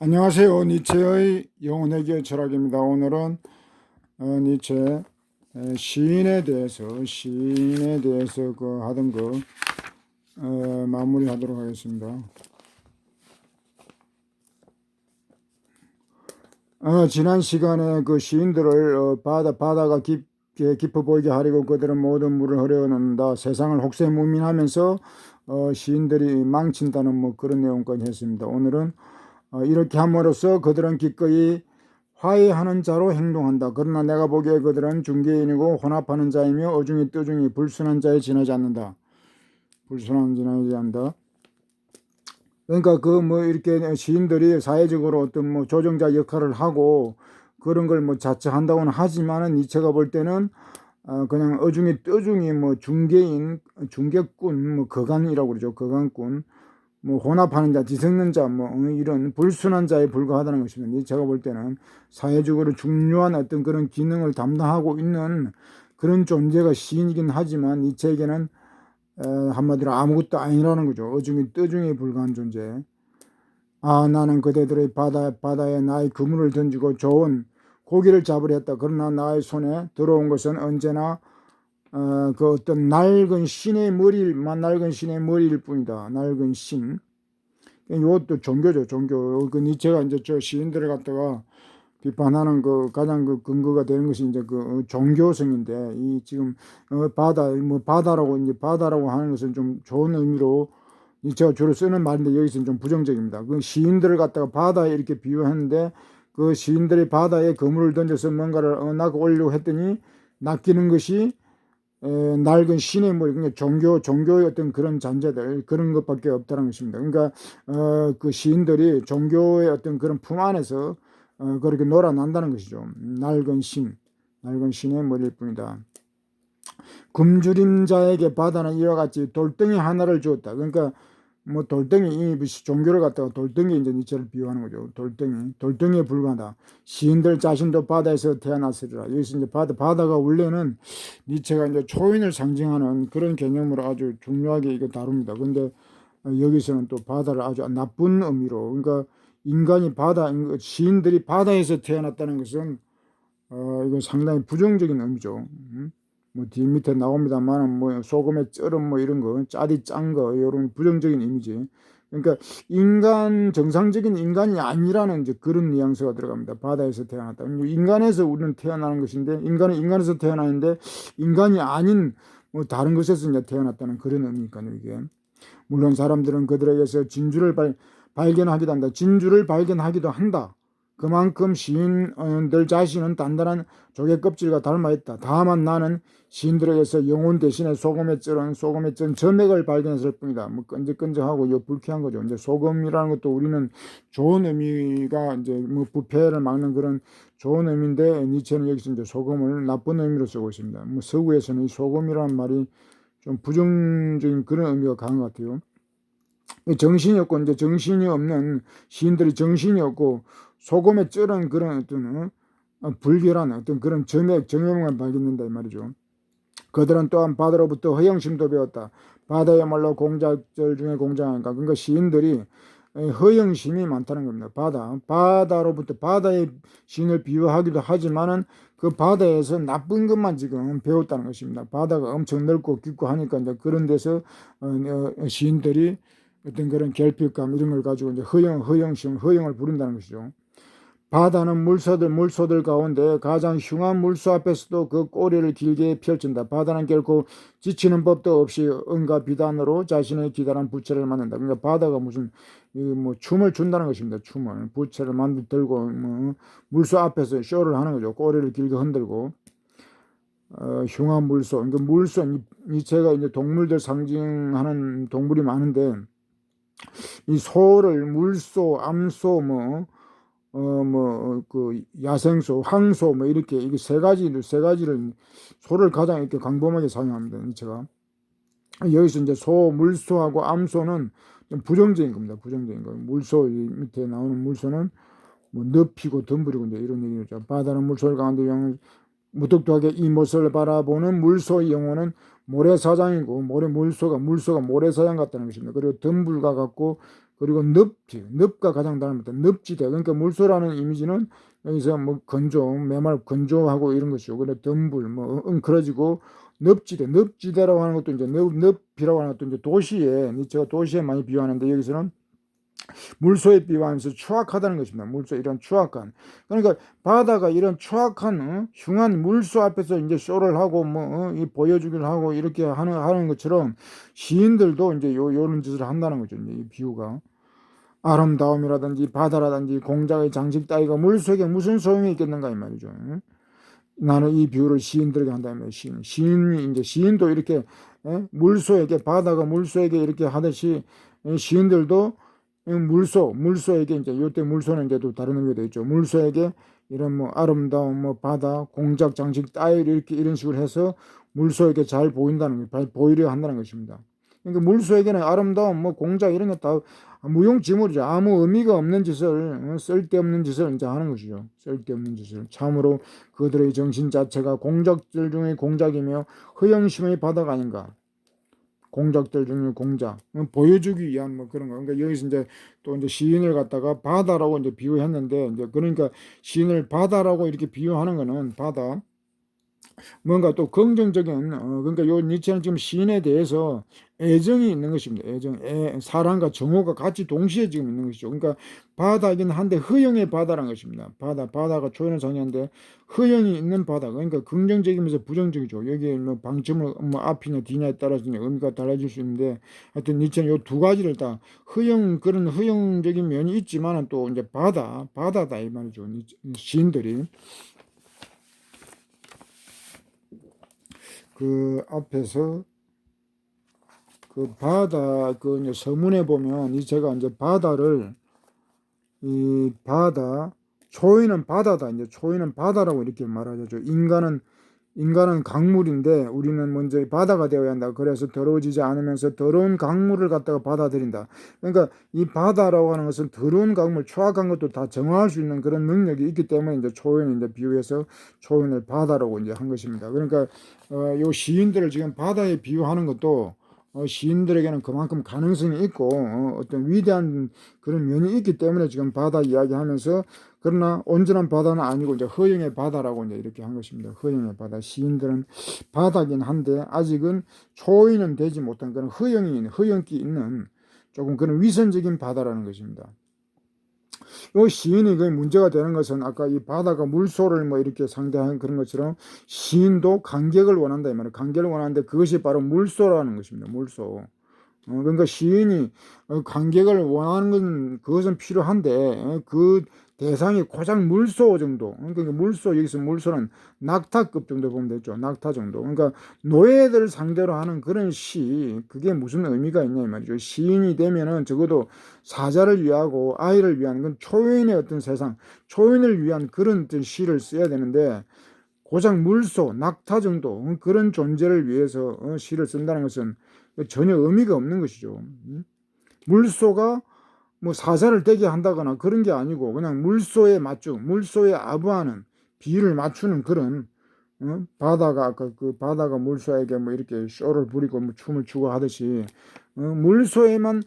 안녕하세요. 니체의 영혼회귀의 철학입니다. 오늘은 니체 시인에 대해서 하던 거 마무리하도록 하겠습니다. 지난 시간에 그 시인들을 바다가 깊어 보이게 하려고 그들은 모든 물을 흐려놓는다. 세상을 혹세무민하면서 시인들이 망친다는 뭐 그런 내용까지 했습니다. 오늘은 이렇게 함으로써 그들은 기꺼이 화해하는 자로 행동한다. 그러나 내가 보기에 그들은 중개인이고 혼합하는 자이며 어중이 떠중이 불순한 자에 지나지 않는다. 불순한 지나지 않는다. 그러니까 그 뭐 이렇게 시인들이 사회적으로 어떤 뭐 조정자 역할을 하고 그런 걸 뭐 자처한다고는 하지만은 니체가 볼 때는 그냥 어중이 떠중이 뭐 중개인, 중개꾼, 뭐 거간이라고 그러죠. 거간꾼. 뭐 혼합하는 자, 뒤섞는 자, 뭐 이런 불순한 자에 불과하다는 것입니다. 제가 볼 때는 사회적으로 중요한 어떤 그런 기능을 담당하고 있는 그런 존재가 시인이긴 하지만 니체에게는 한마디로 아무것도 아니라는 거죠. 어중이 떠중에 불과한 존재. 나는 그대들의 바다에 나의 그물을 던지고 좋은 고기를 잡으려 했다. 그러나 나의 손에 들어온 것은 언제나 그 어떤 낡은 신의 머리일 뿐이다. 낡은 신. 이것도 종교죠, 종교. 그 니체가 이제 저 시인들을 갖다가 비판하는 그 가장 그 근거가 되는 것이 이제 그 종교성인데, 이 지금 바다라고 하는 것은 좀 좋은 의미로 니체가 주로 쓰는 말인데 여기서는 좀 부정적입니다. 그 시인들을 갖다가 바다에 이렇게 비유하는데, 그 시인들이 바다에 그물을 던져서 뭔가를 낚아 올리려고 했더니 낚이는 것이 낡은 신의 머리, 그러니까 종교의 어떤 그런 잔재들, 그런 것밖에 없다는 것입니다. 그러니까 그 시인들이 종교의 어떤 그런 품 안에서 그렇게 놀아난다는 것이죠. 낡은 신의 머리일 뿐이다. 굶주린 자에게 바다는 이와 같이 돌덩이 하나를 주었다. 그러니까 뭐 돌덩이, 이 종교를 갖다가 돌덩이 이제 니체를 비유하는 거죠. 돌덩이에 불과하다. 시인들 자신도 바다에서 태어났으리라. 여기서 이제 바다가 원래는 니체가 이제 초인을 상징하는 그런 개념으로 아주 중요하게 이거 다룹니다. 근데 여기서는 또 바다를 아주 나쁜 의미로, 그러니까 시인들이 바다에서 태어났다는 것은 이거 상당히 부정적인 의미죠. 뭐 뒤 밑에 나옵니다만 뭐 소금에 쩔은 뭐 이런 거 짜디 짠 거 이런 부정적인 이미지. 그러니까 정상적인 인간이 아니라는 이제 그런 뉘앙스가 들어갑니다. 바다에서 태어났다. 인간에서 우리는 태어나는 것인데, 인간은 인간에서 태어나는데 인간이 아닌 뭐 다른 것에서 이제 태어났다는 그런 의미니까요, 이게. 물론 사람들은 그들에게서 진주를 발견하기도 한다. 진주를 발견하기도 한다. 그만큼 시인들 자신은 단단한 조개 껍질과 닮아있다. 다만 나는 시인들에게서 영혼 대신에 소금에 쪄은 점액을 발견했을 뿐이다. 뭐 끈적끈적하고 불쾌한 거죠. 이제 소금이라는 것도 우리는 좋은 의미가 이제 뭐 부패를 막는 그런 좋은 의미인데, 니체는 여기서 이제 소금을 나쁜 의미로 쓰고 있습니다. 뭐 서구에서는 이 소금이라는 말이 좀 부정적인 그런 의미가 강한 것 같아요. 정신이 없고, 이제 정신이 없는 시인들이 정신이 없고 소금에 쩔은 그런 어떤 불결한 어떤 그런 정욕만 발견된다 이 말이죠. 그들은 또한 바다로부터 허영심도 배웠다. 바다야말로 공작절 중에 공작하니까. 그러니까 시인들이 허영심이 많다는 겁니다. 바다로부터 바다의 시인을 비유하기도 하지만은 그 바다에서 나쁜 것만 지금 배웠다는 것입니다. 바다가 엄청 넓고 깊고 하니까 이제 그런 데서 시인들이 어떤 그런 결핍감 이런 걸 가지고 이제 허영을 부른다는 것이죠. 바다는 물소들 가운데 가장 흉한 물소 앞에서도 그 꼬리를 길게 펼친다. 바다는 결코 지치는 법도 없이 응가 비단으로 자신의 기다란 부채를 만든다. 그러니까 바다가 무슨 뭐 춤을 춘다는 것입니다. 춤을 부채를 들고 뭐 물소 앞에서 쇼를 하는 거죠. 꼬리를 길게 흔들고. 흉한 물소. 그러니까 제가 이제 동물들 상징하는 동물이 많은데, 이 소를 물소, 암소, 야생소, 황소, 이게 세 가지를, 소를 가장 이렇게 광범하게 사용합니다. 제가. 여기서 이제 물소하고 암소는 좀 부정적인 겁니다. 부정적인 거. 물소, 밑에 나오는 물소는 뭐 늪이고 덤불이고 이제 이런 얘기죠. 바다는 물소를 가운데 무뚝뚝하게 이 모습을 바라보는 물소의 영혼은 모래사장이고, 물소가 모래사장 같다는 것입니다. 그리고 덤불과 같고 그리고 늪과 가장 닮았다. 늪지대. 그러니까 물소라는 이미지는 여기서 뭐 메말 건조하고 이런 것이죠. 그래 덤불 뭐 엉클어지고 늪지대라고 하는 것도 이제 늪이라고 하는 것도 이제 도시에 제가 도시에 많이 비유하는데 여기서는 물소에 비유하면서 추악하다는 것입니다. 물소 이런 추악한. 그러니까 바다가 이런 추악한 흉한 물소 앞에서 이제 쇼를 하고 이 보여주기를 하고 이렇게 하는 것처럼 시인들도 이제 요런 짓을 한다는 거죠. 이제 이 비유가. 아름다움이라든지 바다라든지 공작의 장식 따위가 물속에 무슨 소용이 있겠는가 이 말이죠. 나는 이 비유를 시인들에게 한다면 시인이 이제 시인도 이렇게 물소에게 바다가 물소에게 이렇게 하듯이 시인들도 물소에게 이제 요때 물소는 이제 또 다른 의미가 되겠죠. 물소에게 이런 뭐 아름다움 뭐 바다 공작 장식 따위 이렇게 이런 식으로 해서 물소에게 잘 보인다는 거, 보이려 한다는 것입니다. 그러니까 물소에게는 아름다움 뭐 공작 이런 게 다 무용지물이죠. 아무 의미가 없는 짓을 쓸데없는 짓을 이제 하는 것이죠. 쓸데없는 짓을 참으로 그들의 정신 자체가 공작들 중에 공작이며 허영심의 바다가 아닌가. 공작들 중에 공작 보여주기 위한 뭐 그런 거. 그러니까 여기서 이제 또 이제 시인을 갖다가 바다라고 이제 비유했는데 이제 그러니까 시인을 바다라고 이렇게 비유하는 거는 바다 뭔가 또 긍정적인 그러니까 요 니체는 지금 시인에 대해서 애정이 있는 것입니다. 사랑과 정오가 같이 동시에 지금 있는 것이죠. 그러니까 바다이긴 한데 허영의 바다라는 것입니다. 바다가 초연을 상징하는데 허영이 있는 바다. 그러니까 긍정적이면서 부정적이죠. 여기에 뭐 방점을 뭐 앞이냐 뒤냐에 따라서 의미가 달라질 수 있는데 하여튼 니체는 요 두 가지를 다 그런 허영적인 면이 있지만은 또 이제 바다다 이 말이죠. 시인들이. 그 앞에서 그 바다 그 이제 서문에 보면 제가 이제 바다를 이 바다 초인은 바다다 이제 초인은 바다라고 이렇게 말하죠. 인간은 강물인데 우리는 먼저 바다가 되어야 한다. 그래서 더러워지지 않으면서 더러운 강물을 갖다가 받아들인다. 그러니까 이 바다라고 하는 것은 더러운 강물, 추악한 것도 다 정화할 수 있는 그런 능력이 있기 때문에 이제 초인을 이제 비유해서 초인을 바다라고 이제 한 것입니다. 그러니까 요 시인들을 지금 바다에 비유하는 것도 시인들에게는 그만큼 가능성이 있고 어떤 위대한 그런 면이 있기 때문에 지금 바다 이야기하면서 그러나 온전한 바다는 아니고 이제 허영의 바다라고 이제 이렇게 한 것입니다. 허영의 바다. 시인들은 바다긴 한데 아직은 초인은 되지 못한 그런 허영기 있는 조금 그런 위선적인 바다라는 것입니다. 이 시인이 그 문제가 되는 것은 아까 이 바다가 물소를 뭐 이렇게 상대한 그런 것처럼 시인도 간격을 원한다 이 말이에요. 간격을 원하는데 그것이 바로 물소라는 것입니다. 물소. 그러니까 시인이 간격을 원하는 건 그것은 필요한데 그 대상이 고작 물소 정도. 그러니까 물소 여기서 물소는 낙타급 정도 보면 되죠. 낙타 정도. 그러니까 노예들 상대로 하는 그런 시 그게 무슨 의미가 있냐 이 말이죠. 시인이 되면은 적어도 사자를 위하고 아이를 위한 건 초인의 어떤 세상, 초인을 위한 그런 어떤 시를 써야 되는데 고작 물소, 낙타 정도 그런 존재를 위해서 시를 쓴다는 것은 전혀 의미가 없는 것이죠. 물소가 뭐 사자를 되게 한다거나 그런 게 아니고 그냥 물소에 아부하는 비유를 맞추는 그런 바다가 아까 그 바다가 물소에게 뭐 이렇게 쇼를 부리고 뭐 춤을 추고 하듯이 물소에만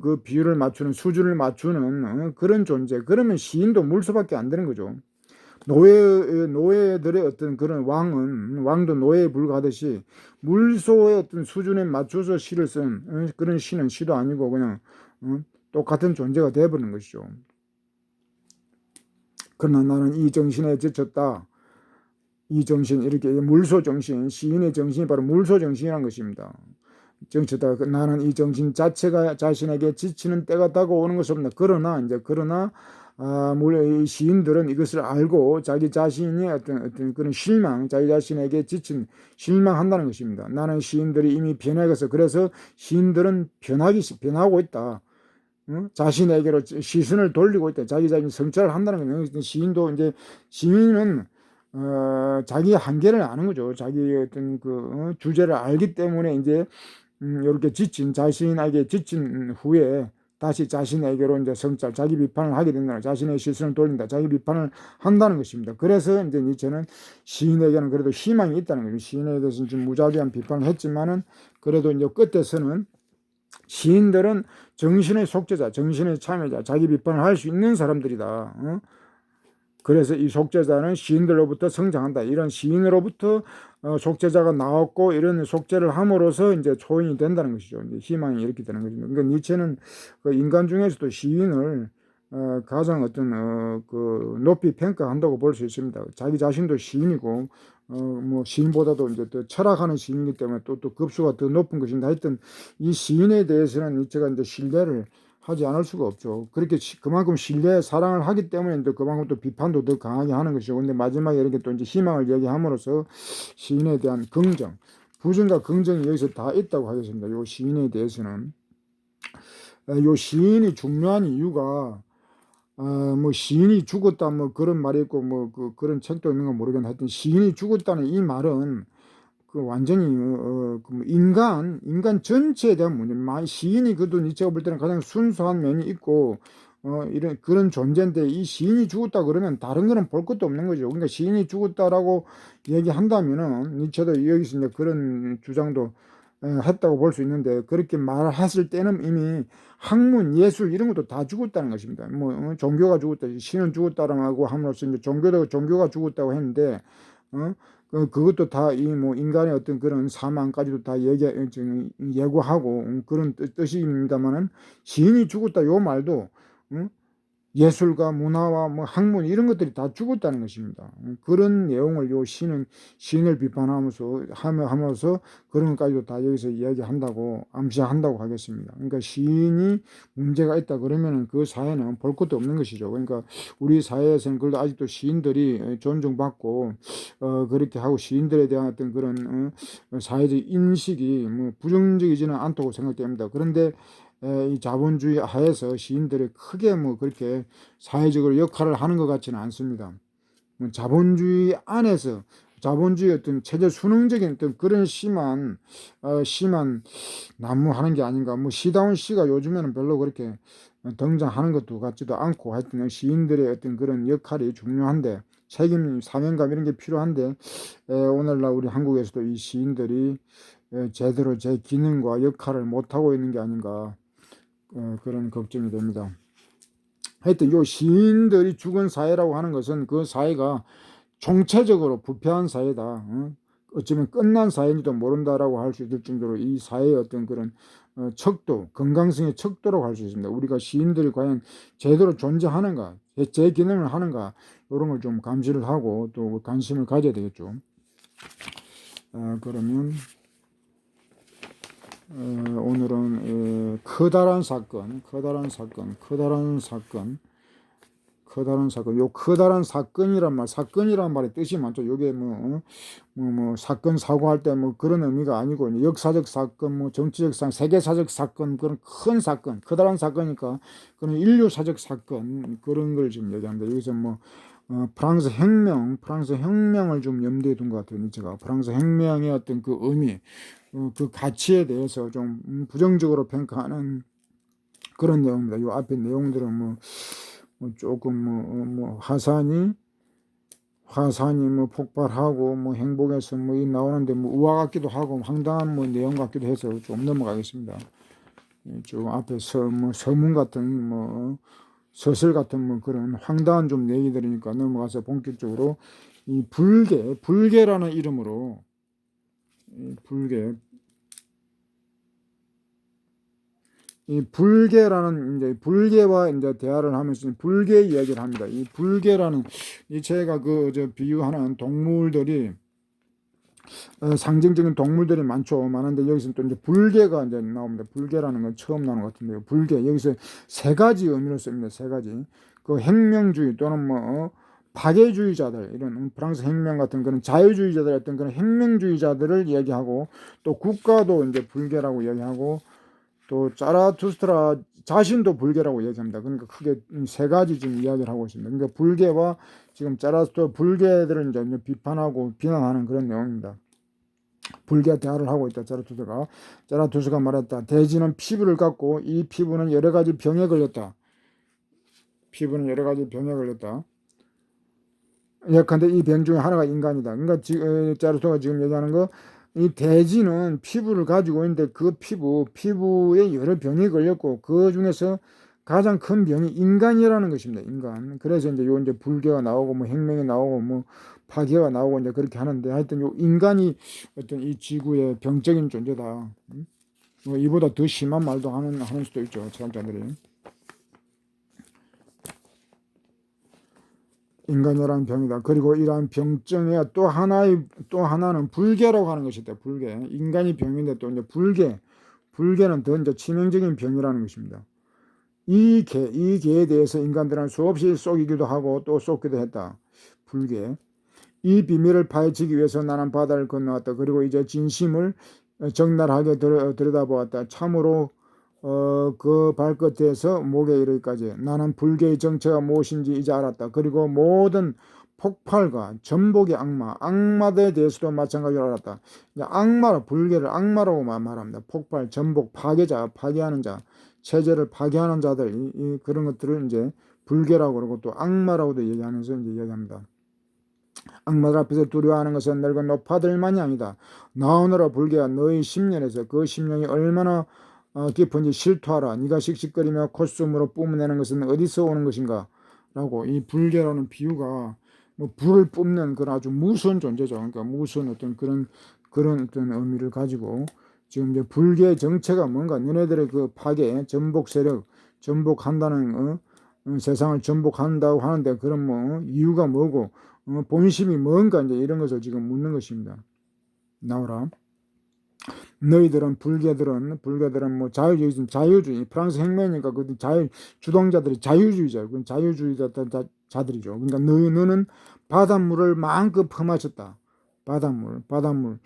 그 비유를 맞추는 수준을 맞추는 그런 존재. 그러면 시인도 물소밖에 안 되는 거죠. 노예들의 어떤 그런 왕도 노예에 불과하듯이 물소의 어떤 수준에 맞춰서 시를 쓴 그런 시는 시도 아니고 그냥 똑같은 존재가 되어버리는 것이죠. 그러나 나는 이 정신에 지쳤다. 이 정신 이렇게 물소 정신, 시인의 정신이 바로 물소 정신이라는 것입니다. 정치다. 나는 이 정신 자체가 자신에게 지치는 때가 다가오는 것이 없나. 그러나 시인들은 이것을 알고 자기 자신이 어떤 그런 자기 자신에게 실망한다는 것입니다. 나는 시인들이 이미 변해가서 그래서 시인들은 변하고 있다. 자신에게로 시선을 돌리고 있다. 자기 자신 성찰을 한다는 거예요. 시인은 자기의 한계를 아는 거죠. 자기의 어떤 그 주제를 알기 때문에 이제 이렇게 자신에게 지친 후에 다시 자신에게로 이제 자기 비판을 하게 된다. 자신의 시선을 돌린다. 자기 비판을 한다는 것입니다. 그래서 이제 니체는 시인에게는 그래도 희망이 있다는 거죠. 시인에 대해서는 좀 무자비한 비판을 했지만은 그래도 이제 끝에서는 시인들은 정신의 속죄자, 정신의 참여자, 자기 비판을 할 수 있는 사람들이다. 그래서 이 속죄자는 시인들로부터 성장한다. 이런 시인으로부터 속죄자가 나왔고 이런 속죄를 함으로써 이제 초인이 된다는 것이죠. 이제 희망이 이렇게 되는 거죠. 그러니까 니체는 그 인간 중에서도 시인을 가장 그 높이 평가한다고 볼 수 있습니다. 자기 자신도 시인이고 뭐 시인보다도 이제 더 철학하는 시인이기 때문에 또 급수가 더 높은 것인데 하여튼 이 시인에 대해서는 니체가 이제 신뢰를 하지 않을 수가 없죠. 그렇게 그만큼 신뢰, 사랑을 하기 때문에 또 그만큼 또 비판도 더 강하게 하는 것이죠. 근데 마지막에 이렇게 또 이제 희망을 얘기함으로써 시인에 대한 긍정, 부정과 긍정이 여기서 다 있다고 하겠습니다. 요 시인에 대해서는. 요 시인이 중요한 이유가 뭐 시인이 죽었다 뭐 그런 말이 있고 뭐 그런 책도 있는 건 모르겠는데 하여튼 시인이 죽었다는 이 말은 그 완전히 그 인간 전체에 대한 문제. 시인이 그도 니체가 볼 때는 가장 순수한 면이 있고 이런 그런 존재인데 이 시인이 죽었다 그러면 다른 거는 볼 것도 없는 거죠. 그러니까 시인이 죽었다라고 얘기한다면은 니체도 여기서 이제 그런 주장도 했다고 볼 수 있는데 그렇게 말했을 때는 이미 학문, 예술 이런 것도 다 죽었다는 것입니다. 뭐 종교가 죽었다, 신은 죽었다라고 함으로써 이제 종교가 죽었다고 했는데 그것도 다 이 뭐 인간의 어떤 그런 사망까지도 다 예고하고 그런 뜻입니다만은 시인이 죽었다 요 말도 예술과 문화와 뭐 학문 이런 것들이 다 죽었다는 것입니다. 그런 내용을 요 시인을 비판하면서 하면서 그런 것까지도 다 여기서 이야기한다고 암시한다고 하겠습니다. 그러니까 시인이 문제가 있다 그러면은 그 사회는 볼 것도 없는 것이죠. 그러니까 우리 사회에서는 그래도 아직도 시인들이 존중받고 그렇게 하고 시인들에 대한 어떤 그런 사회적 인식이 뭐 부정적이지는 않다고 생각됩니다. 그런데 이 자본주의 하에서 시인들이 크게 뭐 그렇게 사회적으로 역할을 하는 것 같지는 않습니다. 뭐 자본주의 안에서 자본주의 어떤 체제 수능적인 어떤 그런 심한 난무하는 게 아닌가. 뭐 시다운 씨가 요즘에는 별로 그렇게 등장하는 것도 같지도 않고 하여튼 시인들의 어떤 그런 역할이 중요한데 책임, 사명감 이런 게 필요한데 오늘날 우리 한국에서도 이 시인들이 제대로 제 기능과 역할을 못하고 있는 게 아닌가. 그런 걱정이 됩니다. 하여튼 요 시인들이 죽은 사회라고 하는 것은 그 사회가 총체적으로 부패한 사회다. 어쩌면 끝난 사회인지도 모른다라고 할 수 있을 정도로 이 사회의 어떤 그런 척도, 건강성의 척도라고 할 수 있습니다. 우리가 시인들이 과연 제대로 존재하는가, 제 기능을 하는가 이런 걸 좀 감시를 하고 또 관심을 가져야 되겠죠. 그러면 오늘은 커다란 사건. 요 커다란 사건이란 말의 뜻이 많죠. 요게 뭐 사건 사고할 때 뭐 그런 의미가 아니고 역사적 사건, 뭐 정치적 사건, 세계사적 사건 그런 큰 사건, 커다란 사건이니까 그런 인류사적 사건 그런 걸 지금 얘기합니다. 여기서 뭐 프랑스 혁명을 좀 염두에 둔 것 같아요. 제가 프랑스 혁명의 어떤 그 의미, 그 가치에 대해서 좀 부정적으로 평가하는 그런 내용입니다. 이 앞에 내용들은 조금 화산이 뭐 폭발하고 뭐 행복해서 뭐 이 나오는데 뭐 우화 같기도 하고 황당한 뭐 내용 같기도 해서 좀 넘어가겠습니다. 좀 앞에 서문 같은 서술 같은 뭐 그런 황당한 좀 얘기들이니까 넘어가서 본격적으로 이 불개라는 이름으로 이 불개와 이제 대화를 하면서 불개 이야기를 합니다. 이 불개라는 이 제가 비유하는 동물들이 상징적인 동물들이 많은데 여기서 또 이제 불개가 이제 나옵니다. 불개라는 건 처음 나오는 것 같은데요. 불개 여기서 세 가지 의미로 씁니다. 세 가지 그 혁명주의 또는 파괴주의자들 이런 프랑스 혁명 같은 그런 자유주의자들 어떤 그런 혁명주의자들을 얘기하고 또 국가도 이제 불개라고 얘기하고 또 자라투스트라 자신도 불개라고 얘기합니다. 그러니까 크게 세 가지 지금 이야기를 하고 있습니다. 그러니까 불개와 지금 자라투스트라 불개들을 이제 비판하고 비난하는 그런 내용입니다. 불개 대화를 하고 있다. 자라투스가 말했다. 돼지는 피부를 갖고 이 피부는 여러 가지 병에 걸렸다. 예컨대 이 병 중에 하나가 인간이다. 그러니까 자라투스가 지금 얘기하는 거 이 대지는 피부를 가지고 있는데 그 피부에 여러 병이 걸렸고 그 중에서 가장 큰 병이 인간이라는 것입니다. 인간. 그래서 이제 요 이제 불교가 나오고 뭐 혁명이 나오고 뭐 파괴가 나오고 이제 그렇게 하는데 하여튼 요 인간이 어떤 이 지구의 병적인 존재다. 뭐 이보다 더 심한 말도 하는 수도 있죠. 철학자들이. 인간이라는 병이다. 그리고 이러한 병증의 또 하나는 불개라고 하는 것이다. 불개. 인간이 병인데 또 이제 불개는 더 이제 치명적인 병이라는 것입니다. 이 개에 대해서 인간들은 수없이 속이기도 하고 또 쏟기도 했다. 불개. 이 비밀을 파헤치기 위해서 나는 바다를 건너왔다. 그리고 이제 진심을 적나라하게 들여다보았다. 참으로 그 발끝에서 목에 이르기까지 나는 불개의 정체가 무엇인지 이제 알았다. 그리고 모든 폭발과 전복의 악마들에 대해서도 마찬가지로 알았다. 불개를 악마라고 말합니다. 폭발, 전복, 파괴자, 파괴하는 자, 체제를 파괴하는 자들, 그런 것들을 이제 불개라고 그러고 또 악마라고도 얘기하면서 이제 얘기합니다. 악마들 앞에서 두려워하는 것은 늙은 노파들만이 아니다. 나오너라 불개야 너희 심년에서 그 심령이 얼마나 깊은지 실토하라. 네가 씩씩거리며 콧숨으로 뿜어내는 것은 어디서 오는 것인가? 라고 이 불개라는 비유가 뭐 불을 뿜는 그런 아주 무서운 존재죠. 그러니까 무서운 어떤 그런 어떤 의미를 가지고 지금 이제 불개의 정체가 뭔가 너네들의 그 파괴, 전복 세력, 전복한다는 세상을 전복한다고 하는데 그런 뭐 이유가 뭐고 본심이 뭔가 이제 이런 것을 지금 묻는 것입니다. 나오라. 너희들은 불개들은 뭐 자유주의 프랑스 혁명이니까 그 주동자들이 자유주의자 그 자유주의자들이죠. 그러니까 너는 바닷물을 마음껏 퍼마셨다. 바닷물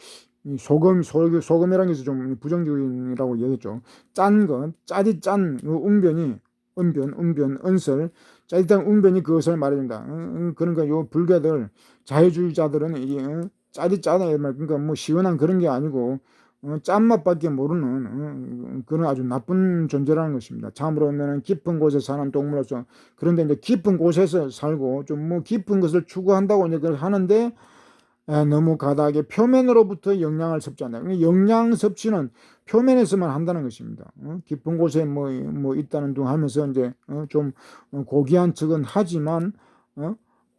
이 소금이라는 것이 좀 부정적이라고 얘기했죠. 짜디 짠 웅변이 은설 짜릿한 웅변이 그것을 말해준다. 그러니까 요 불개들 자유주의자들은 이게 짜디 짜다 그러니까 뭐 시원한 그런 게 아니고 짠맛밖에 모르는 그런 아주 나쁜 존재라는 것입니다. 참으로 너는 깊은 곳에 사는 동물로서 그런데 이제 깊은 곳에서 살고 좀 뭐 깊은 것을 추구한다고 이제 그걸 하는데 너무 가다하게 표면으로부터 영양을 섭취한다. 영양 섭취는 표면에서만 한다는 것입니다. 깊은 곳에 뭐 있다는 둥 하면서 이제 좀 고귀한 척은 하지만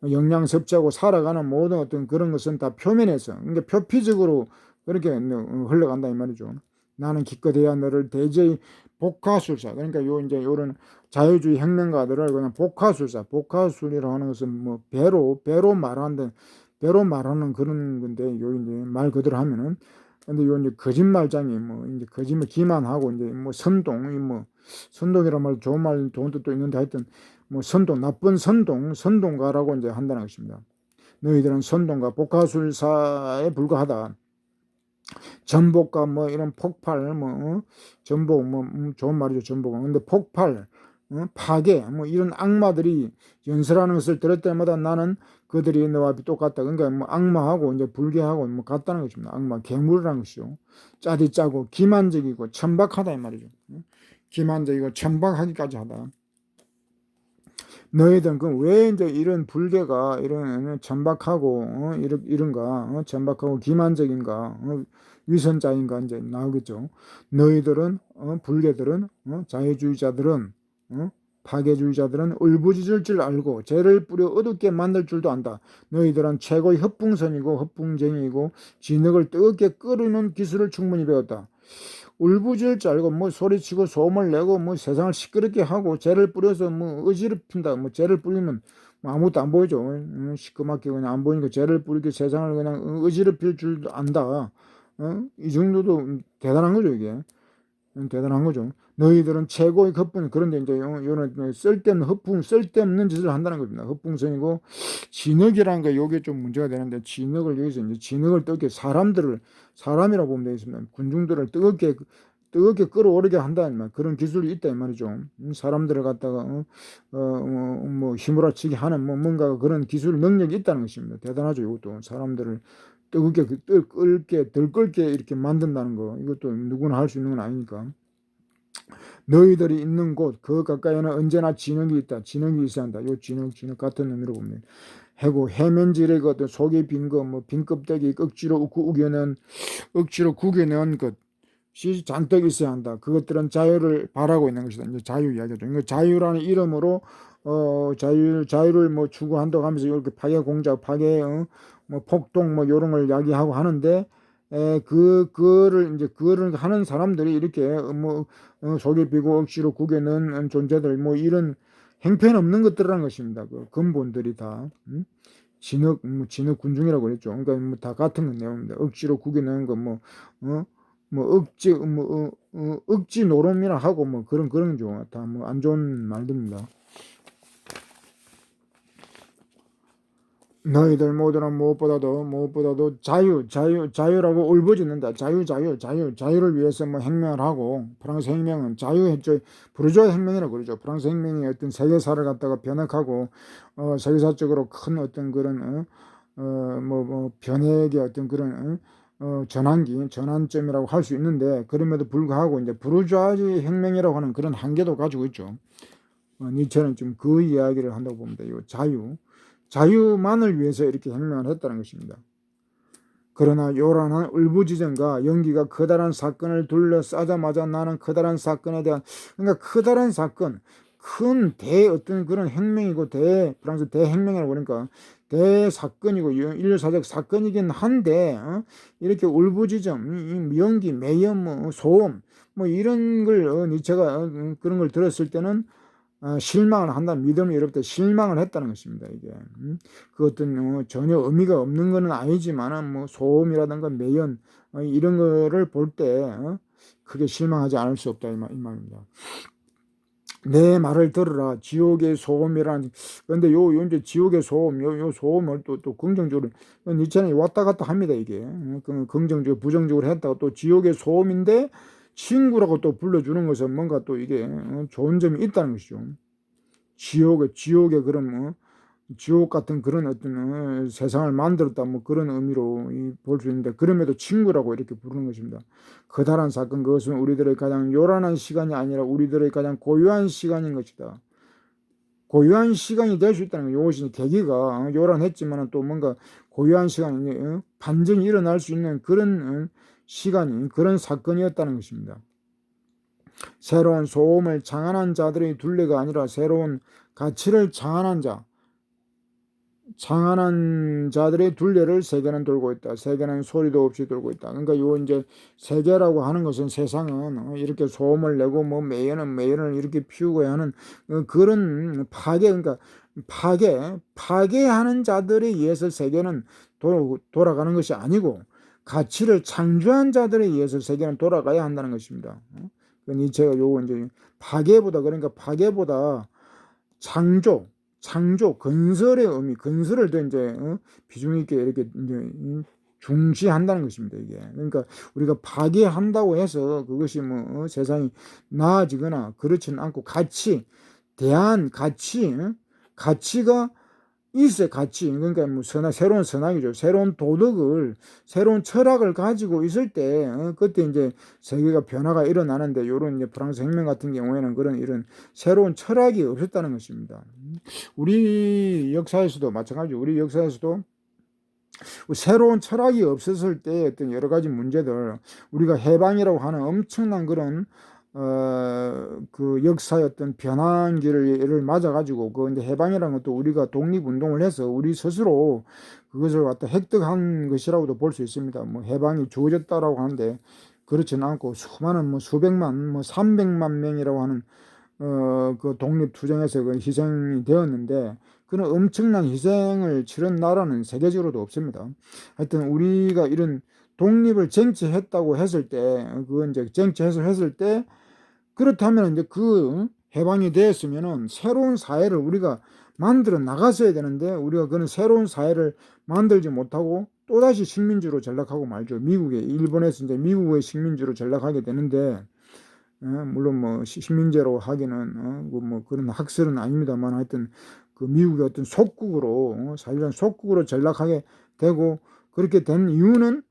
영양 섭취하고 살아가는 모든 어떤 그런 것은 다 표면에서 그러니까 표피적으로 그렇게 흘러간다 이 말이죠. 나는 기껏해야 너를 대제의 복화술사 그러니까 요 이제 요런 자유주의 혁명가들을 그냥 복화술이라고 하는 것은 뭐 배로 말하는 그런 건데 요 이제 말 그대로 하면은 근데 요 이제 거짓말장이 뭐 이제 거짓말 기만하고 이제 뭐 선동이란 말 좋은 뜻도 있는데 하여튼 뭐 나쁜 선동가라고 이제 한다는 것입니다. 너희들은 선동가 복화술사에 불과하다. 전복과 뭐 이런 폭발 전복 좋은 말이죠. 전복은 근데 폭발 파괴 뭐 이런 악마들이 연설하는 것을 들을 때마다 나는 그들이 너와 똑같다. 그러니까 뭐 악마하고 이제 불개하고 뭐 같다는 것입니다. 악마 괴물이라는 것이죠. 짜디 짜고 기만적이고 천박하다 이 말이죠. 기만적이고 천박하기까지 하다. 너희들은 그왜 이제 이런 불개가 이런 천박하고 이런가 천박하고 기만적인가 위선자인가 이제 나오겠죠. 너희들은 불개들은 자유주의자들은 파괴주의자들은 울부짖을 줄 알고 죄를 뿌려 어둡게 만들 줄도 안다. 너희들은 최고의 허풍쟁이고 진흙을 뜨겁게 끓이는 기술을 충분히 배웠다. 울부짖을 줄 알고 뭐 소리치고 소음을 내고 뭐 세상을 시끄럽게 하고 죄를 뿌려서 뭐 어지럽힌다. 뭐 죄를 뿌리면 뭐 아무것도 안 보이죠. 시끄럽게 그냥 안 보이니까 죄를 뿌리게 세상을 그냥 어지럽힐 줄도 안다. 이 정도도 대단한 거죠 이게. 대단한 거죠. 너희들은 최고의 허풍 그런데 이제 요런 쓸데없는 짓을 한다는 겁니다. 허풍성이고 진흙이라는 거 요게 좀 문제가 되는데 진흙을 여기서 이제 진흙을 뜨겁게 사람이라고 보면 되겠습니다. 군중들을 뜨겁게 끌어오르게 한다는 말 그런 기술이 있다 이 말이죠. 사람들을 갖다가 뭐 휘몰아치게 하는 뭐 뭔가 그런 기술 능력이 있다는 것입니다. 대단하죠. 이것도 사람들을 뜨겁게 들끓게 이렇게 만든다는 거 이것도 누구나 할 수 있는 건 아니니까. 너희들이 있는 곳 그 가까이에는 언제나 진흙이 있다. 진흙이 있어야 한다. 요 진흙 같은 의미로 보면 해고 해면질의 그 어떤 속이 빈 거, 뭐 빈 껍데기 억지로 억지로 구겨낸 것이 잔뜩 있어야 한다. 그것들은 자유를 바라고 있는 것이다. 이제 자유 이야기죠. 그러니까 자유라는 이름으로 자유를 뭐 추구한다고 하면서 이렇게 파괴 공작, 파괴, 뭐 폭동, 뭐 이런 걸 이야기하고 하는데, 그거를 하는 사람들이 이렇게 속이 비고 억지로 구겨낸 존재들, 뭐 이런 형편없는 것들이라는 것입니다. 그 근본들이 다. 진흙 군중이라고 그랬죠. 그러니까 뭐 다 같은 내용입니다. 억지로 구겨내는 거, 억지 노름이라 하고, 뭐, 그런 죠. 다 뭐 안 좋은 말들입니다. 너희들 모두는 무엇보다도 자유라고 울부짖는다. 자유를 위해서 뭐 혁명을 하고, 프랑스 혁명은 자유했죠. 부르주아 혁명이라고 그러죠. 프랑스 혁명이 어떤 세계사를 갖다가 변혁하고, 세계사적으로 큰 어떤 그런, 변혁의 어떤 그런, 전환점이라고 할 수 있는데, 그럼에도 불구하고 이제 부르주아 혁명이라고 하는 그런 한계도 가지고 있죠. 니체는 좀 그 이야기를 한다고 봅니다. 이 자유만을 위해서 이렇게 혁명을 했다는 것입니다. 그러나 요란한 울부짖음과 연기가 커다란 사건을 둘러싸자마자 나는 커다란 사건에 대한, 그러니까 커다란 사건, 큰 어떤 그런 혁명이고 프랑스 대혁명이라고 그러니까 대사건이고 인류사적 사건이긴 한데, 이렇게 울부짖음, 연기, 매연, 뭐 소음, 뭐 이런 걸 니체가 그런 걸 들었을 때는 실망을 한다. 믿음이 어렵다. 실망을 했다는 것입니다. 이게 그 어떤 전혀 의미가 없는 것은 아니지만 뭐 소음이라든가 매연 이런 거를 볼 때 크게 실망하지 않을 수 없다 이 말입니다. 내 말을 들으라. 지옥의 소음이란. 그런데 이제 지옥의 소음, 요 소음을 또 긍정적으로 니체는 왔다 갔다 합니다. 이게 긍정적으로 부정적으로 했다가 또 지옥의 소음인데 친구라고 또 불러주는 것은 뭔가 또 이게 좋은 점이 있다는 것이죠. 지옥의 그런 지옥 같은 그런 어떤 세상을 만들었다 뭐 그런 의미로 볼 수 있는데, 그럼에도 친구라고 이렇게 부르는 것입니다. 커다란 사건, 그것은 우리들의 가장 요란한 시간이 아니라 우리들의 가장 고유한 시간인 것이다. 고유한 시간이 될 수 있다는 거예요. 이것이 계기가 요란했지만 또 뭔가 고유한 시간이 반전이 일어날 수 있는 그런 시간이, 그런 사건이었다는 것입니다. 새로운 소음을 장안한 자들의 둘레가 아니라 새로운 가치를 장안한 자들의 둘레를 세계는 돌고 있다. 세계는 소리도 없이 돌고 있다. 그러니까 요 이제 세계라고 하는 것은, 세상은 이렇게 소음을 내고 뭐 매연을 이렇게 피우고 하는 그런 그러니까 파괴하는 자들에 의해서 세계는 돌아가는 것이 아니고, 가치를 창조한 자들에 의해서 세계는 돌아가야 한다는 것입니다. 니체가 요거 이제 그러니까 파괴보다 창조, 건설의 의미, 건설을 더 이제 비중 있게 이렇게 이제 중시한다는 것입니다. 이게 그러니까 우리가 파괴한다고 해서 그것이 뭐 세상이 나아지거나 그렇지는 않고, 가치가 있어요. 가치. 그러니까 뭐 새로운 선악이죠. 새로운 도덕을, 새로운 철학을 가지고 있을 때 그때 이제 세계가 변화가 일어나는데, 요런 이제 프랑스 혁명 같은 경우에는 이런 새로운 철학이 없었다는 것입니다. 우리 역사에서도 마찬가지죠. 우리 역사에서도 새로운 철학이 없었을 때 어떤 여러 가지 문제들, 우리가 해방이라고 하는 엄청난 그런 그 역사의 어떤 변환기를 맞아가지고, 이제 해방이라는 것도 우리가 독립운동을 해서 우리 스스로 그것을 갖다 획득한 것이라고도 볼 수 있습니다. 뭐 해방이 주어졌다라고 하는데, 그렇지는 않고 수많은 뭐 수백만, 뭐 300만 명이라고 하는 그 독립투쟁에서 그 희생이 되었는데, 그런 엄청난 희생을 치른 나라는 세계적으로도 없습니다. 하여튼 우리가 이런 독립을 쟁취했다고 했을 때, 그건 이제 쟁취해서 했을 때, 그렇다면 이제 그 해방이 되었으면은 새로운 사회를 우리가 만들어 나갔어야 되는데, 우리가 그런 새로운 사회를 만들지 못하고 또다시 식민지로 전락하고 말죠. 일본에서 이제 미국의 식민지로 전락하게 되는데, 물론 뭐 식민지로 하기는 뭐 그런 학설은 아닙니다만, 하여튼 그 미국의 어떤 속국으로 사실상 속국으로 전락하게 되고, 그렇게 된 이유는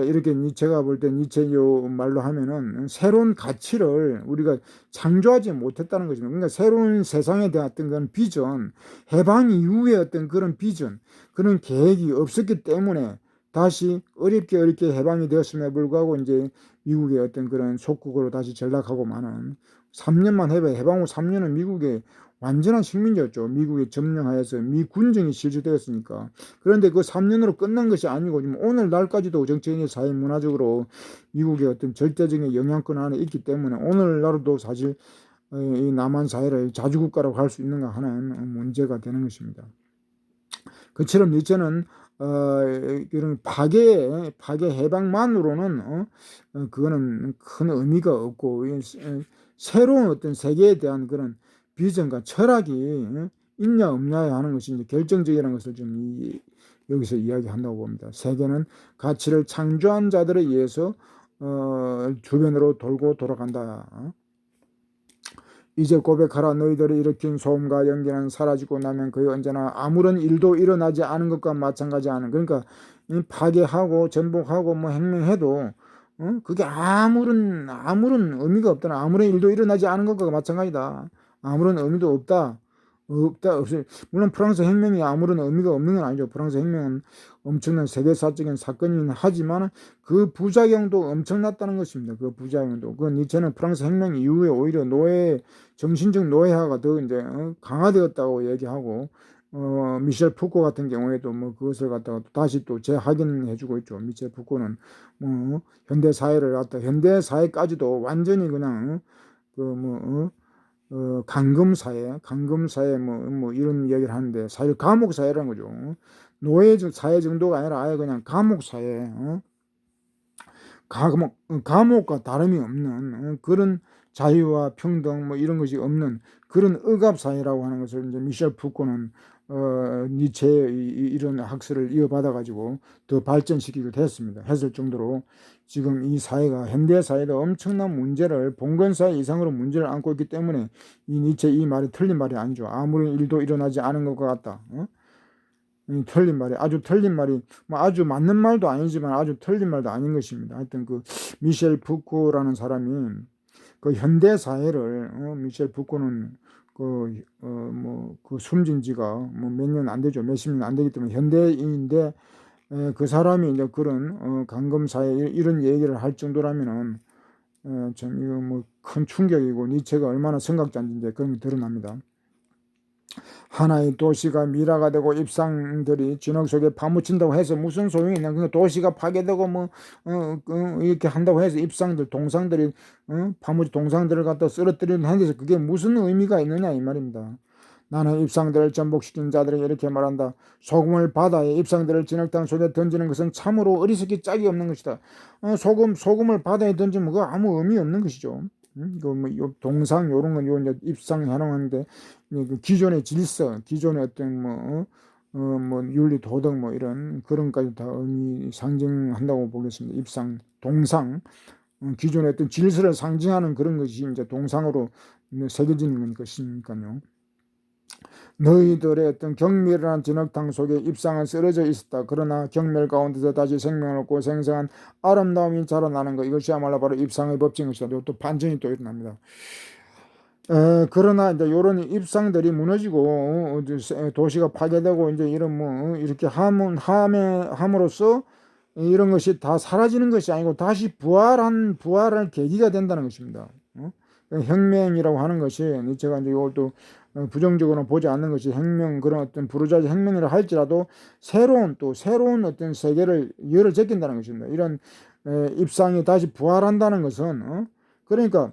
이렇게 니체가 볼 때 니체 요 말로 하면은 새로운 가치를 우리가 창조하지 못했다는 것입니다. 그러니까 새로운 세상에 대한 어떤 그런 비전, 해방 이후의 어떤 그런 비전, 그런 계획이 없었기 때문에 다시 어렵게 해방이 되었음에 불구하고 이제 미국의 어떤 그런 속국으로 다시 전락하고 마는 3년만 해방 후 3년은 미국의 완전한 식민지였죠. 미국에 점령하여서 미군정이 실시되었으니까. 그런데 그 3년으로 끝난 것이 아니고 지금 오늘날까지도 정치적, 사회, 문화적으로 미국의 어떤 절대적인 영향권 안에 있기 때문에 오늘날도 사실 이 남한 사회를 자주국가라고 할 수 있는가 하는 문제가 되는 것입니다. 그처럼 니체는 이런 파괴 해방만으로는 그거는 큰 의미가 없고 새로운 어떤 세계에 대한 그런 비전과 철학이 있냐 없냐 하는 것이 이제 결정적이라는 것을 좀 여기서 이야기한다고 봅니다. 세계는 가치를 창조한 자들에 의해서 주변으로 돌고 돌아간다. 이제 고백하라. 너희들이 일으킨 소음과 연기는 사라지고 나면 거의 언제나 아무런 일도 일어나지 않은 것과 마찬가지하는, 그러니까 파괴하고 전복하고 뭐 행명해도 그게 아무런 의미가 없다는, 아무런 일도 일어나지 않은 것과 마찬가지다. 아무런 의미도 없을. 물론 프랑스 혁명이 아무런 의미가 없는 건 아니죠. 프랑스 혁명은 엄청난 세계사적인 사건이긴 하지만 그 부작용도 엄청났다는 것입니다. 그 부작용도. 그 니체는 프랑스 혁명 이후에 오히려 정신적 노예화가 더 이제 강화되었다고 얘기하고, 미셸 푸코 같은 경우에도 뭐 그것을 갖다가 다시 또 재확인해주고 있죠. 미셸 푸코는 뭐 현대 사회를 갖다 현대 사회까지도 완전히 그냥 강금사회 뭐 이런 이야기를 하는데 사실 감옥사회라는 거죠. 노예 사회 정도가 아니라 아예 그냥 감옥사회, 감옥과 다름이 없는 그런 자유와 평등 뭐 이런 것이 없는 그런 억압사회라고 하는 것을 이제 미셸 푸코는 니체의 이런 학설을 이어받아 가지고 더 발전시키게 됐습니다. 했을 정도로 지금 이 사회가 현대 사회도 엄청난 문제를 봉건사회 이상으로 문제를 안고 있기 때문에 이 니체 이 말이 틀린 말이 아니죠. 아무런 일도 일어나지 않은 것 같다. 틀린 말이, 아주 틀린 말이, 뭐 아주 맞는 말도 아니지만 아주 틀린 말도 아닌 것입니다. 하여튼 그 미셸 푸코라는 사람이 그 현대 사회를 미셸 푸코는 그 숨진 지가 뭐 몇 년 안 되죠. 몇십 년 안 되기 때문에 현대인인데 그 사람이 이제 그런 강금 사회 이런 얘기를 할 정도라면은 참 이거 뭐 큰 충격이고 니체가 얼마나 성각자인지 그런 게 드러납니다. 하나의 도시가 미라가 되고 입상들이 진흙 속에 파묻힌다고 해서 무슨 소용이 있냐. 그러니까 도시가 파괴되고 뭐 이렇게 한다고 해서 입상들 동상들이 동상들을 갖다 쓰러뜨리는 한데서 그게 무슨 의미가 있느냐 이 말입니다. 나는 입상들을 전복시킨 자들에게 이렇게 말한다. 소금을 바다에 입상들을 진흙탕 속에 던지는 것은 참으로 어리석기 짝이 없는 것이다. 소금을 바다에 던지면 그거 아무 의미 없는 것이죠. 이거 뭐 동상 요런 건 요 이제 입상 해놓은데 그 기존의 질서, 기존의 어떤 뭐 윤리 도덕 뭐 이런 그런 까지 다 의미 상징한다고 보겠습니다. 입상, 동상, 기존의 어떤 질서를 상징하는 그런 것이 이제 동상으로 새겨지는 것이니까요. 너희들의 어떤 경멸한 진흙탕 속에 입상은 쓰러져 있었다. 그러나 경멸 가운데서 다시 생명을 얻고 생생한 아름다움이 자라나는 것, 이것이야말로 바로 입상의 법칙인 것이다. 또 반전이 또 일어납니다. 그러나 이제 이런 입상들이 무너지고 도시가 파괴되고 이제 이런 뭐 이렇게 함으로써 이런 것이 다 사라지는 것이 아니고 다시 부활할 계기가 된다는 것입니다. 혁명이라고 하는 것이 제가 이제 이것도 부정적으로 보지 않는 것이 혁명, 그런 어떤 부르자지 혁명이라 할지라도 새로운 어떤 세계를 열을 제낀다는 것입니다. 이런 입상이 다시 부활한다는 것은 그러니까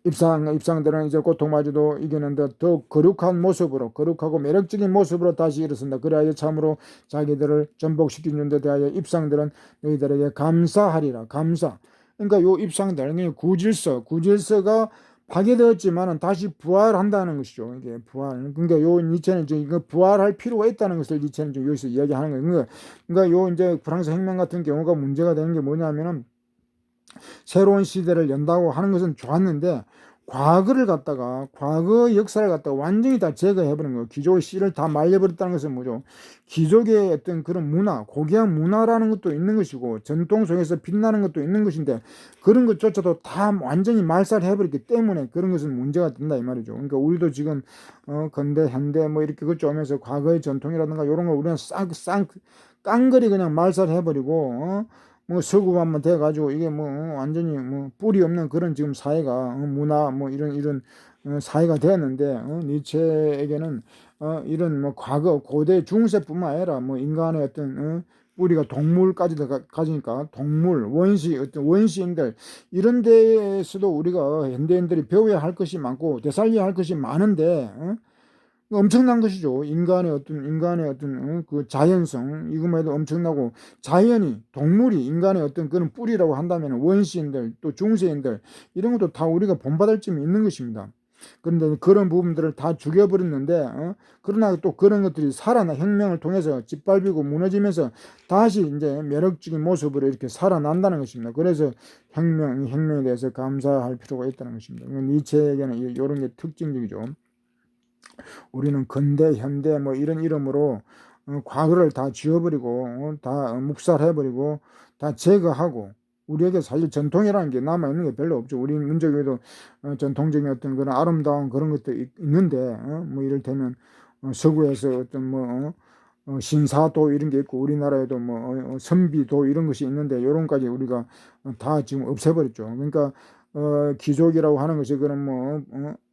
입상들은 이제 고통마저도 이기는데 더 거룩하고 매력적인 모습으로 다시 일어선다. 그래야 참으로 자기들을 전복시키는 데 대하여 입상들은 너희들에게 감사하리라. 감사. 그러니까 요 입상들, 구질서가 파괴되었지만은 다시 부활한다는 것이죠. 이게 부활. 그러니까 요 니체는 이거 부활할 필요가 있다는 것을 니체는 좀 여기서 이야기하는 거예요. 그러니까 요 이제 프랑스 혁명 같은 경우가 문제가 되는 게 뭐냐면은 새로운 시대를 연다고 하는 것은 좋았는데 과거를 갖다가 과거 역사를 갖다가 완전히 다 제거해버린 거예요. 귀족의 씨를 다 말려버렸다는 것은 뭐죠? 귀족의 어떤 그런 문화, 고귀한 문화라는 것도 있는 것이고 전통 속에서 빛나는 것도 있는 것인데 그런 것조차도 다 완전히 말살해버렸기 때문에 그런 것은 문제가 된다 이 말이죠. 그러니까 우리도 지금 근대, 현대 뭐 이렇게 그쪽 오면서 과거의 전통이라든가 이런 걸 우리는 깡그리 그냥 말살해버리고 뭐 서구화만 돼가지고 이게 뭐 완전히 뭐 뿌리 없는 그런 지금 사회가 문화 뭐 이런 사회가 되었는데 니체에게는 이런 뭐 과거 고대 중세뿐만 아니라 뭐 인간의 어떤 뿌리가 동물까지도 가지니까 동물 원시 어떤 원시인들 이런 데에서도 우리가 현대인들이 배워야 할 것이 많고 되살려야 할 것이 많은데 엄청난 것이죠. 인간의 어떤 그 자연성 이것만 해도 엄청나고 자연이 동물이 인간의 어떤 그런 뿌리라고 한다면 원시인들 또 중세인들 이런 것도 다 우리가 본받을 점이 있는 것입니다. 그런데 그런 부분들을 다 죽여버렸는데 그러나 또 그런 것들이 살아나 혁명을 통해서 짓밟히고 무너지면서 다시 이제 매력적인 모습으로 이렇게 살아난다는 것입니다. 그래서 혁명에 대해서 감사할 필요가 있다는 것입니다. 니체에게는 이런 게 특징적이죠. 우리는 근대, 현대 뭐 이런 이름으로 과거를 다 지워버리고 다 묵살해버리고 다 제거하고 우리에게 사실 전통이라는 게 남아있는 게 별로 없죠. 우리 민족에도 전통적인 어떤 그런 아름다운 그런 것도 있는데 뭐 이를테면 서구에서 어떤 뭐 신사도 이런 게 있고 우리나라에도 뭐 선비도 이런 것이 있는데 요런까지 우리가 다 지금 없애버렸죠. 그러니까 귀족이라고 하는 것이 그런 뭐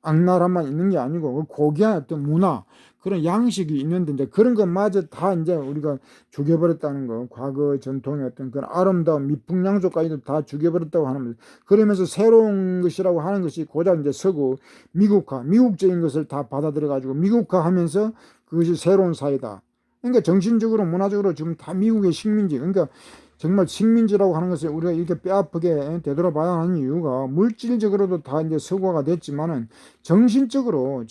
악랄함만 있는 게 아니고 고귀한 어떤 문화 그런 양식이 있는데 이제 그런 것마저 다 이제 우리가 죽여버렸다는 거. 과거 전통의 어떤 그런 아름다운 미풍양조까지도 다 죽여버렸다고 하는 거죠. 그러면서 새로운 것이라고 하는 것이 고작 이제 서구 미국적인 것을 다 받아들여 가지고 미국화하면서 그것이 새로운 사회다. 그러니까 정신적으로 문화적으로 지금 다 미국의 식민지. 그러니까 정말 식민지라고 하는 것을 우리가 이렇게 뼈아프게 되돌아봐야 하는 이유가 물질적으로도 다 이제 서구화가 됐지만은 정신적으로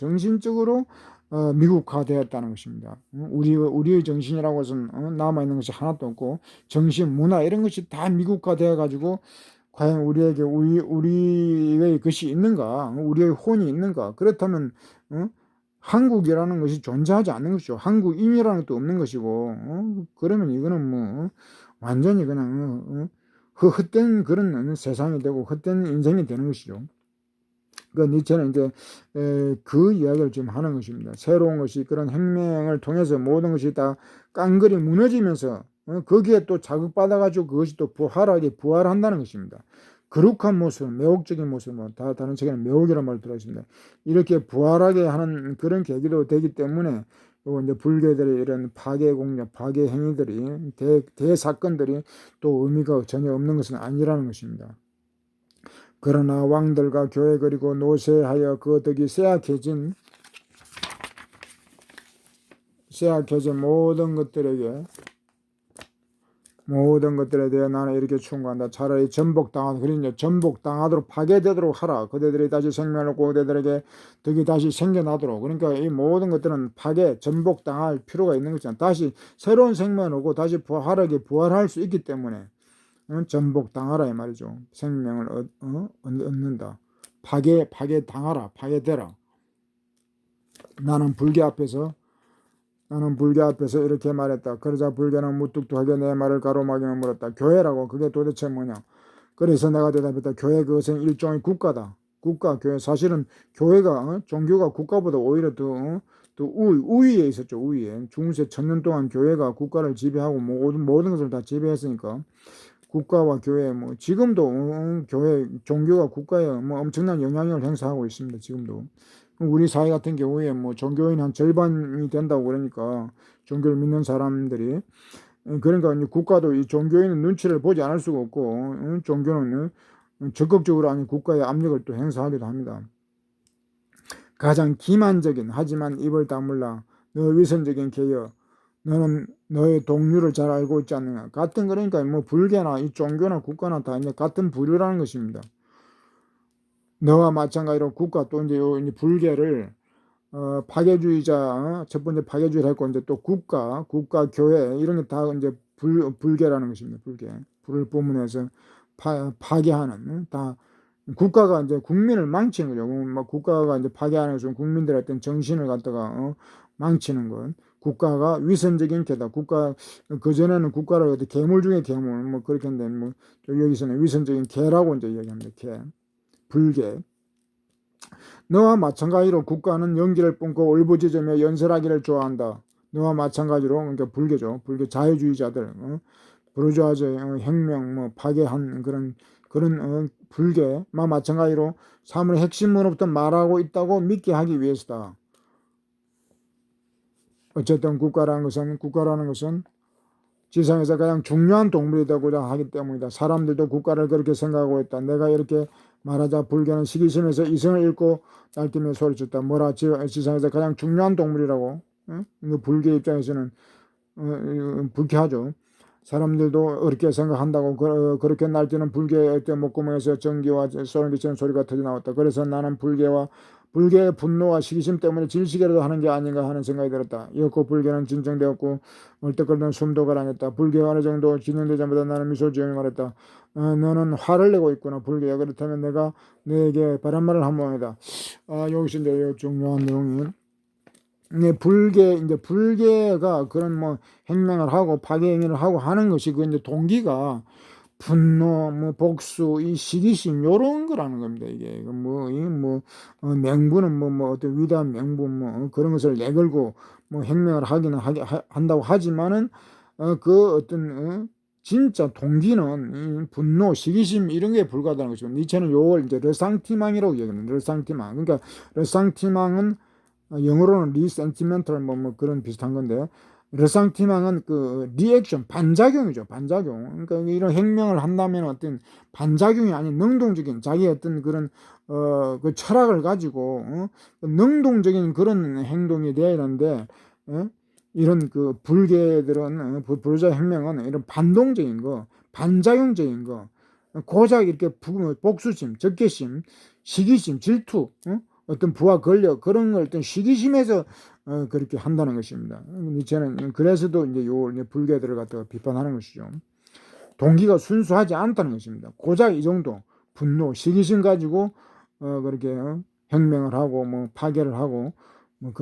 미국화되었다는 것입니다. 우리의 정신이라고 해서는 남아있는 것이 하나도 없고 정신, 문화 이런 것이 다 미국화되어 가지고 과연 우리에게 우리의 것이 있는가, 우리의 혼이 있는가? 그렇다면 한국이라는 것이 존재하지 않는 것이죠. 한국인이라는 것도 없는 것이고 그러면 이거는 뭐 완전히 그냥 헛된 그런 세상이 되고 헛된 인생이 되는 것이죠. 그러니까 니체는 이제 그 이야기를 지금 하는 것입니다. 새로운 것이 그런 혁명을 통해서 모든 것이 다 깡그리 무너지면서 거기에 또 자극받아가지고 그것이 또 부활한다는 것입니다. 거룩한 모습, 매혹적인 모습, 뭐 다른 책에는 매혹이라는 말을 들어있습니다. 이렇게 부활하게 하는 그런 계기도 되기 때문에 또 이제 불교들의 이런 파괴 공략, 파괴 행위들이 대사건들이 또 의미가 전혀 없는 것은 아니라는 것입니다. 그러나 왕들과 교회 그리고 노쇠하여 그 덕이 쇠약해진 모든 것들에 대해 나는 이렇게 충고한다. 차라리 전복당하도록 파괴되도록 하라. 그대들이 다시 생명을 얻고 그대들에게 덕이 다시 생겨나도록. 그러니까 이 모든 것들은 전복당할 필요가 있는 것이잖아. 다시 새로운 생명을 얻고 다시 부활할 수 있기 때문에 전복당하라 이 말이죠. 생명을 얻는다. 파괴당하라. 파괴되라. 나는 불교 앞에서 이렇게 말했다. 그러자 불교는 무뚝뚝하게 내 말을 가로막으며 물었다. 교회라고 그게 도대체 뭐냐? 그래서 내가 대답했다. 교회 그것은 일종의 국가다. 국가, 교회. 사실은 교회가 종교가 국가보다 오히려 더 우위에 있었죠. 우위에. 중세 1000년 동안 교회가 국가를 지배하고 모든 것을 다 지배했으니까 국가와 교회 뭐 지금도 교회 종교가 국가에 뭐 엄청난 영향력을 행사하고 있습니다. 지금도. 우리 사회 같은 경우에 뭐 종교인 한 절반이 된다고 그러니까 종교를 믿는 사람들이 그러니까 국가도 이 종교인은 눈치를 보지 않을 수가 없고 종교는 적극적으로 아닌 국가의 압력을 또 행사하기도 합니다. 가장 기만적인 하지만 입을 다물라 너 위선적인 개여 너는 너의 동료를 잘 알고 있지 않느냐. 같은 그러니까 뭐 불교나 이 종교나 국가나 다 이제 같은 부류라는 것입니다. 너와 마찬가지로 국가 또 이제 불교를 파괴주의자 첫 번째 파괴주의를 했고 이제 또 국가 교회 이런 게 다 이제 불교라는 것입니다. 불교 불을 뿜어내서 파괴하는 다 국가가 이제 국민을 망치는 거죠. 막 국가가 이제 파괴하는 것은 국민들의 어떤 정신을 갖다가 망치는 것. 국가가 위선적인 개다. 국가 그전에는 국가를 어디 괴물 중에 괴물 뭐 그렇게 했는데 뭐 여기서는 위선적인 개라고 이제 얘기합니다. 개. 불개. 너와 마찬가지로 국가는 연기를 뿜고 울부짖으며 연설하기를 좋아한다. 너와 마찬가지로 그러니까 불개죠. 불개 자유주의자들, 부르주아의 혁명, 뭐 파괴한 그런 불개와 마찬가지로 사물의 핵심으로부터 말하고 있다고 믿게 하기 위해서다. 어쨌든 국가라는 것은 지상에서 가장 중요한 동물이 되고자 하기 때문이다. 사람들도 국가를 그렇게 생각하고 있다. 내가 이렇게 말하자 불개는 시기심에서 이성을 잃고 날뛰며 소리쳤다. 뭐라 지상에서 가장 중요한 동물이라고. 불개 입장에서는 불쾌하죠. 사람들도 그렇게 생각한다고 그렇게 날뛰는 불개의 목구멍에서 전기와 소름 끼치는 소리가 터져나왔다. 그래서 나는 불개의 분노와 시기심 때문에 질식이라도 하는 게 아닌가 하는 생각이 들었다. 이었고 불개는 진정되었고 얼떨결에 숨도 가라앉았다. 불개가 어느 정도 진행되자마자 나는 미소 지으며 말했다. 너는 화를 내고 있구나 불개야. 그렇다면 내가 너에게 바란말을 한 모양이다. 여기서 이제 중요한 내용이 불개가 그런 뭐 행명을 하고 파괴 행위를 하고 하는 것이 그 이제 동기가 분노, 뭐 복수, 이 시기심 요런 거라는 겁니다. 이게 맹부는 뭐 어떤 위대한 맹부 뭐 그런 것을 내걸고 뭐 행명을 한다고 하지만은 그 어떤 진짜 동기는 분노, 시기심 이런 게 불가하다는 것이고 니체는 요걸 이제 르상티망이라고 얘기합니다. 르상티망. 그러니까 르상티망은 영어로는 리센티멘털 뭐 그런 비슷한 건데 르상티망은 그 리액션 반작용이죠. 반작용. 그러니까 이런 행명을 한다면 어떤 반작용이 아닌 능동적인 자기 어떤 그런 그 철학을 가지고 능동적인 그런 행동이 되어야 하는데 이런 그 불개들은 불자 행명은 이런 반동적인 거, 반작용적인 거, 고작 이렇게 복수심, 적개심, 시기심, 질투, 어떤 부와 권력 그런 걸 어떤 시기심에서 그렇게 한다는 것입니다. 저는 그래서도 이제 요 불개들을 갖다가 비판하는 것이죠. 동기가 순수하지 않다는 것입니다. 고작 이 정도 분노, 시기심 가지고 그렇게 혁명을 하고 뭐 파괴를 하고 뭐